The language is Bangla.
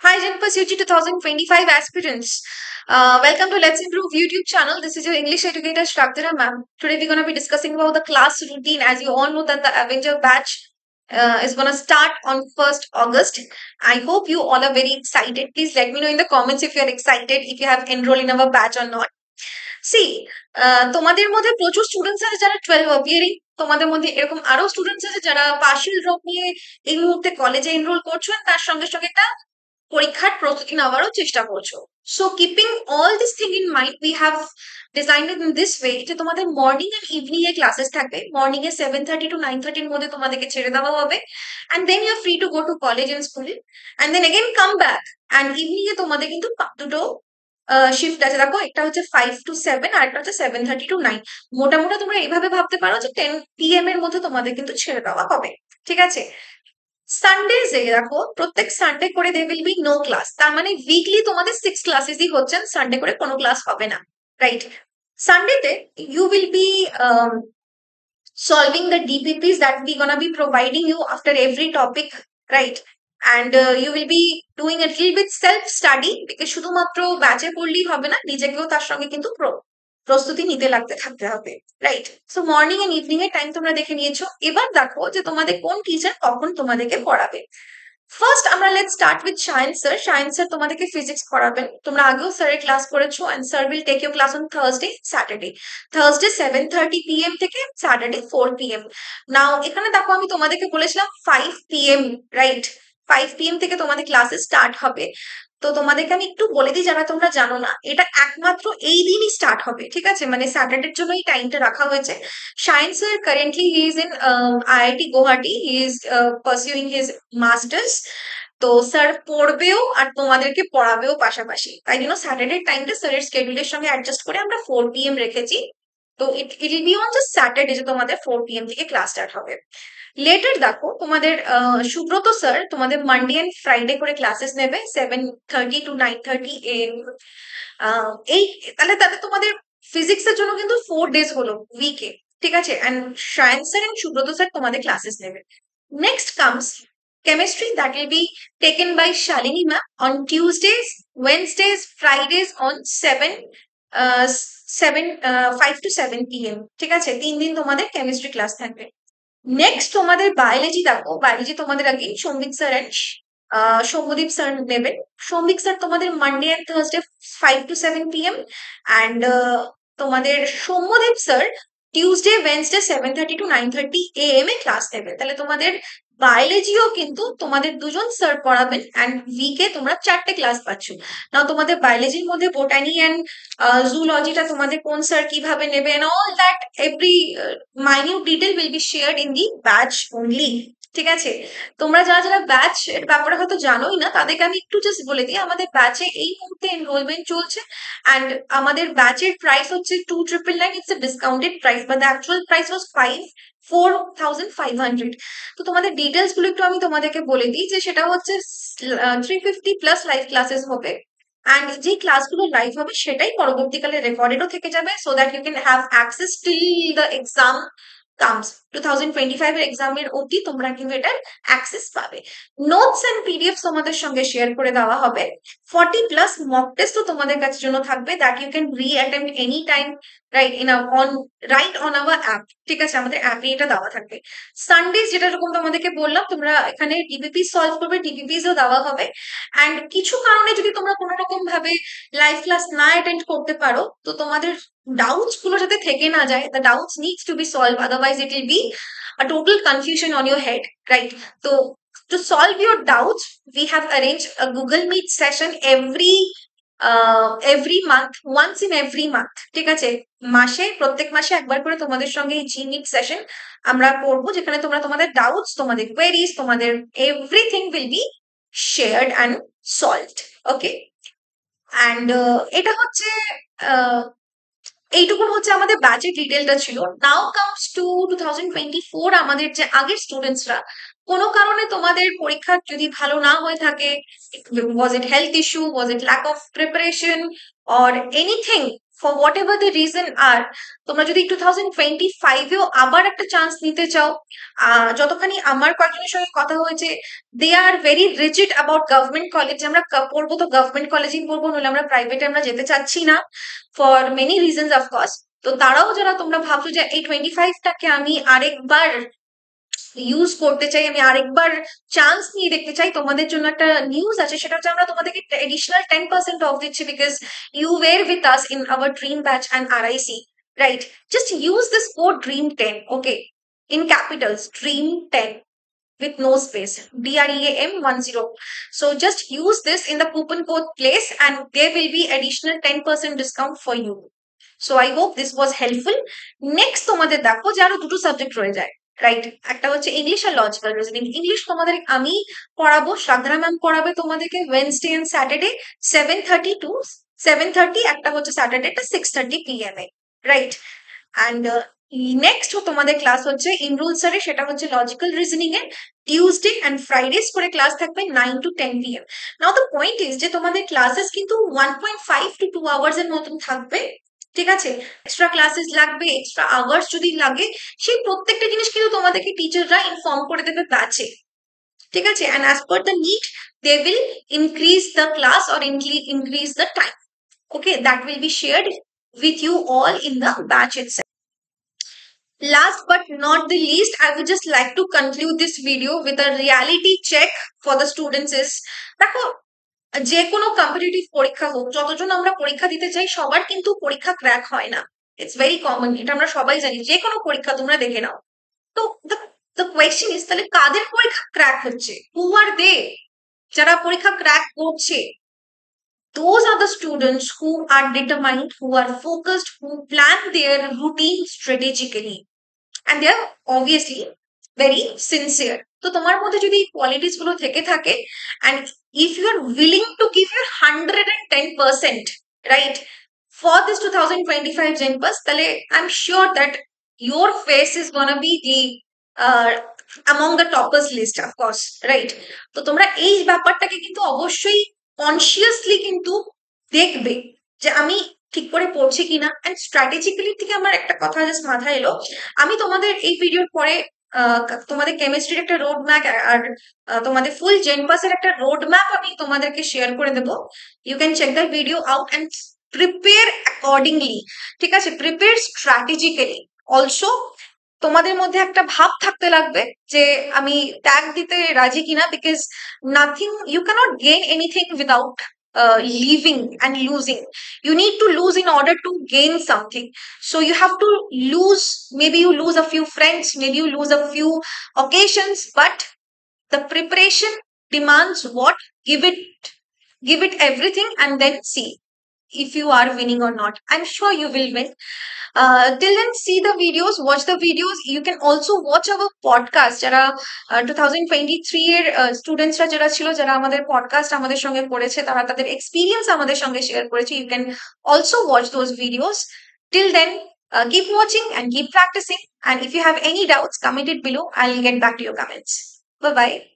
Hi, Genpas UG 2025 aspirants. Welcome to Let's Improve YouTube channel. This is your English educator Shraddha ma'am. Today we're going to be discussing about the class routine. As you all know that the Avenger batch is going to start on 1st August. I hope you all are very excited. Please let me know in the comments if you are excited, if you have enrolled in our batch or not. See, তোমাদের মধ্যে প্রচুর স্টুডেন্টস আছে যারা 12 অপিয়ারিং, তোমাদের মধ্যে এরকম আরো স্টুডেন্টস আছে যারা পার্শিয়াল ড্রপ নিয়ে এই মুহূর্তে কলেজে এনরোল করছো, তার সঙ্গে সঙ্গে একটা পরীক্ষার প্রস্তুতি নেওয়ারও চেষ্টা করছো। So keeping all this thing in mind we have designed in this way যে তোমাদের মর্নিং এন্ড ইভিনিং এ ক্লাসেস থাকবে। মর্নিং এ 7:30 to 9:30 এর মধ্যে তোমাদেরকে ছেড়ে দেওয়া হবে, and then you are free to go to college and school, and then again come back. And evening এ তোমাদের কিন্তু দুটো শিফট আছে, দেখো একটা হচ্ছে 5 to 7 আর একটা হচ্ছে 7:30 to 9। মোটামুটি তোমরা এইভাবে ভাবতে পারো যে 10 PM এর মধ্যে তোমাদের কিন্তু ছেড়ে দেওয়া হবে। ঠিক আছে, সানডেজে দেখো প্রত্যেক সানডে করে they will be no class, তার মানে উইকলি তোমাদের 6 ক্লাসেসই হচ্ছেন, সানডে করে কোনো ক্লাস হবে না, রাইট? সানডেতে you will be solving the DPPs that we gonna be providing you after every topic, right? And you will be doing a little bit self study, because শুধুমাত্র ব্যাচে পড়লেই হবে না, নিজেকেও তার সঙ্গে কিন্তু প্রস্তুতি নিতে লাগতে থাকতে হবে, right? So morning and evening এর টাইম তোমরা দেখে নিয়েছো। এবার দেখো যে তোমাদের কোন টিচার কখন তোমাদেরকে পড়াবে। ফার্স্ট আমরা let's start with Shayan sir. Shayan sir তোমাদেরকে ফিজিক্স পড়াবেন। তোমরা আগেও স্যারের ক্লাস করেছো, and sir will take your class on Thursday, Saturday. Thursday 7:30 PM থেকে স্যাটারডে 4 PM। নাও এখানে দেখো আমি তোমাদেরকে বলেছিলাম 5 PM, রাইট? 5 PM থেকে তোমাদের ক্লাসে স্টার্ট হবে। তো তোমাদেরকে আমি একটু বলে দিই যারা তোমরা জানো না, এটা একমাত্র এই দিনই স্টার্ট হবে, ঠিক আছে? মানে স্যাটারডের জন্য এই টাইমটা রাখা হয়েছে। Shine sir currently he is in IIT Guwahati, he is pursuing his masters. তো স্যার পড়বেও আর তোমাদেরকে পড়াবেও পাশাপাশি, তাই জন্য স্যাটারডে টাইমটা স্যারের স্কেডিউলের সঙ্গে অ্যাডজাস্ট করে আমরা 4 PM রেখেছি। তো it will be on just Saturday যে তোমাদের 4 PM থেকে ক্লাস স্টার্ট হবে। লেটার দেখো তোমাদের সুব্রত স্যার তোমাদের মানডে এন্ড ফ্রাইডে করে ক্লাসেস নেবে 7:30 to 9:30 AM। এই তাহলে তাহলে তোমাদের ফিজিক্সের জন্য কিন্তু 4 ডেজ হলো উইকে, ঠিক আছে? And Shayan sir and Subrata sir তোমাদের ক্লাসেস নেবে। Next comes chemistry, that will be taken by Shalini ma'am on Tuesdays, Wednesdays, Fridays on 5 to 7 PM। ঠিক আছে, 3 দিন তোমাদের কেমিস্ট্রি ক্লাস থাকবে। নেক্সট তোমাদের বায়োলজি দেখো, বায়োলজি তোমাদের আগে Soumik sir and Soumyadip sir নেবেন। সৌমিক স্যার তোমাদের Monday and Thursday 5 to 7 PM, and তোমাদের Soumyadip sir Tuesday Wednesday 7:30 to 9:30 AM এ ক্লাস নেবে। তাহলে তোমাদের বায়োলজিও কিন্তু তোমাদের দুজন স্যার পড়াবেন, অ্যান্ড উইকে তোমরা 4টে ক্লাস পাচ্ছ। না তোমাদের বায়োলজির মধ্যে বোটানি অ্যান্ড জুলজিটা তোমাদের কোন স্যার কিভাবে নেবে, and all that every minute detail will be shared in the batch only। ঠিক আছে, তোমরা যারা যারা ব্যাচ এর ব্যাপারে হয়তো জানোই না, তাদেরকে আমি একটু জাস্ট বলে দিই। আমাদের ব্যাচে এই মুহূর্তে এনরোলমেন্ট চলছে, অ্যান্ড আমাদের ব্যাচের প্রাইস হচ্ছে 2,999। It's a discounted price, but the actual price was 4,500। তো তোমাদের ডিটেলস গুলো একটু আমি তোমাদেরকে বলে দিই, যে সেটা হচ্ছে 350 প্লাস লাইভ ক্লাসেস হবে, অ্যান্ড যে ক্লাসগুলো লাইভ হবে সেটাই পরবর্তীকালে রেকর্ডেডও থেকে যাবে, so that you can have access till the exam comes. 2025 এর এক্সামের অবধি তোমরা কিন্তু এটার অ্যাক্সেস পাবে। নোটস এন্ড পিডিএফ তোমাদের সঙ্গে শেয়ার করে দেওয়া হবে। 40 প্লাস মক টেস্ট তো তোমাদের কাছে জন্য থাকবে, দ্যাট ইউ ক্যান রি attempt any time, right? Right on our app. ঠিক আছে, আমাদের অ্যাপে এটা দেওয়া থাকবে। সানডেজ যেটা এরকম তোমাদেরকে বললাম, তোমরা এখানে ডিবিপি সলভ করবে, ডিবিপিসও দেওয়া হবে। অ্যান্ড কিছু কারণে যদি তোমরা কোনো রকম ভাবে লাইভ ক্লাস না অ্যাটেন্ড করতে পারো, তো তোমাদের doubts গুলো যাতে থেকে না যায়, the doubts needs to be solved, otherwise it will be a total confusion on your head, right? So to solve your doubts, we have arranged a Google Meet session every month, once in every month। ঠিক আছে, প্রত্যেক মাসে একবার করে তোমাদের সঙ্গে এই জি মিট সেশন আমরা করবো, যেখানে তোমরা তোমাদের ডাউটস, তোমাদের কোয়েরিজ, তোমাদের everything will be shared and solved. Okay, and এটা হচ্ছে এইটুকুন হচ্ছে আমাদের ব্যাচের ডিটেলটা ছিল। নাও কামস টু 2024। আমাদের যে আগের স্টুডেন্টসরা, কোনো কারণে তোমাদের পরীক্ষা যদি ভালো না হয়ে থাকে, was it health issue, was it lack of preparation or anything, for whatever the reason আর, তোমরা যদি 2025-এও আবার একটা চান্স নিতে চাও, যতখানি আমার কয়েকজনের সঙ্গে কথা হয়েছে, they are very rigid about government college. আমরা পড়বো তো গভর্নমেন্ট কলেজেই পড়বো, নইলে আমরা প্রাইভেটে আমরা যেতে চাচ্ছি না, ফর মেনি রিজনস অফকোর্স। তো তারাও যারা তোমরা ভাবছো যে এই 25টাকে আমি আরেকবার ইউজ করতে চাই, আমি আরেকবার চান্স নিয়ে দেখতে চাই, তোমাদের জন্য একটা নিউজ আছে। সেটা হচ্ছে আমরা তোমাদেরকে এডিশনাল 10% অফ দিচ্ছি, because you were with us in our dream batch and RIC, right? Just use this code DREAM10, okay, in capitals, DREAM10 with no space, DREAM10. So just use this in the coupon code place and there will be additional 10% discount for you. So I hope this was helpful. Next তোমাদের দেখো যে আরো দুটো সাবজেক্ট রয়ে যায়, রাইট? একটা হচ্ছে ইংলিশ আর লজিক্যাল রিজনিং। ইংলিশ তোমাদের আমি পড়াবো, শ্রাদ্ধা ম্যাম পড়াবে তোমাদেরকে ওয়েডনেসডে এন্ড স্যাটারডে 7:30 to 7:30, একটা হচ্ছে স্যাটারডেটা 6:30 PM A, right? And next তোমাদের ক্লাস হচ্ছে ইমরুল স্যারের, সেটা হচ্ছে লজিক্যাল রিজনিং এর। টিউসডে অ্যান্ড ফ্রাইডেস করে ক্লাস থাকবে 9 to 10 PM। Now the point is যে তোমাদের ক্লাসেস কিন্তু 1.5 to 2 আওয়ার্স এর মতন থাকবে, ঠিক আছে? এক্সট্রা ক্লাসেস লাগবে, এক্সট্রা আওয়ার্স যদি লাগে, সেই প্রত্যেকটা জিনিস কিন্তু তোমাদেরকে টিচাররা ইনফর্ম করে দেবে ব্যাচে, ঠিক আছে? And as per the need they will increase the class or increase the time, okay? That will be shared with you all in the batch itself. Last but not the least, I would just like to conclude this video with a reality check for the students is, দেখো, যে কোনো কম্পিটিটিভ পরীক্ষা হোক, যতজন আমরা পরীক্ষা দিতে চাই সবার কিন্তু পরীক্ষা ক্র্যাক হয় না। ইটস ভেরি কমন, এটা আমরা সবাই জানি। যে কোনো পরীক্ষা তোমরা দেখে নাও। তো দ্য কোয়েশ্চেন ইজ, তাহলে কাদের পরীক্ষা ক্র্যাক হচ্ছে? হু আর দে? যারা পরীক্ষা ক্র্যাক করছে, those are the students who are determined, who are focused, who plan their routine strategically, and they are obviously very sincere. তো তোমার মধ্যে যদি কোয়ালিটিস গুলো থেকে থাকে, and if you are willing to give your 110%, right, for this 2025 Genpass, তাহলে I'm sure that your face is gonna be the among the toppers list, of course, right? তো তোমরা এই ব্যাপারটাকে কিন্তু অবশ্যই কনসিয়াসলি কিন্তু দেখবে যে আমি ঠিক করে পড়ছি কিনা। অ্যান্ড স্ট্র্যাটেজিক্যালি থেকে আমার একটা কথা জাস্ট মাথায় এলো, আমি তোমাদের এই ভিডিওর পরে তোমাদের কেমিস্ট্রির একটা রোড ম্যাপ আর তোমাদের ফুল জেনপাসের একটা রোড ম্যাপ আমি তোমাদেরকে শেয়ার করে দেবো। You can check the video out and prepare accordingly, ঠিক আছে? Prepare strategically. অলসো তোমাদের মধ্যে একটা ভাব থাকতে লাগবে যে আমি ট্যাগ দিতে রাজি কিনা, because nothing, you can't gain anything without leaving and losing. You need to lose in order to gain something. So you have to lose, maybe you lose a few friends, maybe you lose a few occasions, but the preparation demands what? Give it everything and then see if you are winning or not. I'm sure you will win. Till then, see the videos, watch the videos. You can also watch our podcast. যারা 2023 এর স্টুডেন্টসরা যারা ছিল, যারা আমাদের পডকাস্ট আমাদের সঙ্গে পড়েছে, তারা তাদের এক্সপিরিয়েন্স আমাদের সঙ্গে শেয়ার করেছে। You can also watch those videos. Till then, keep watching and keep practicing. And if you have any doubts, comment it below. I'll get back to your comments. Bye bye.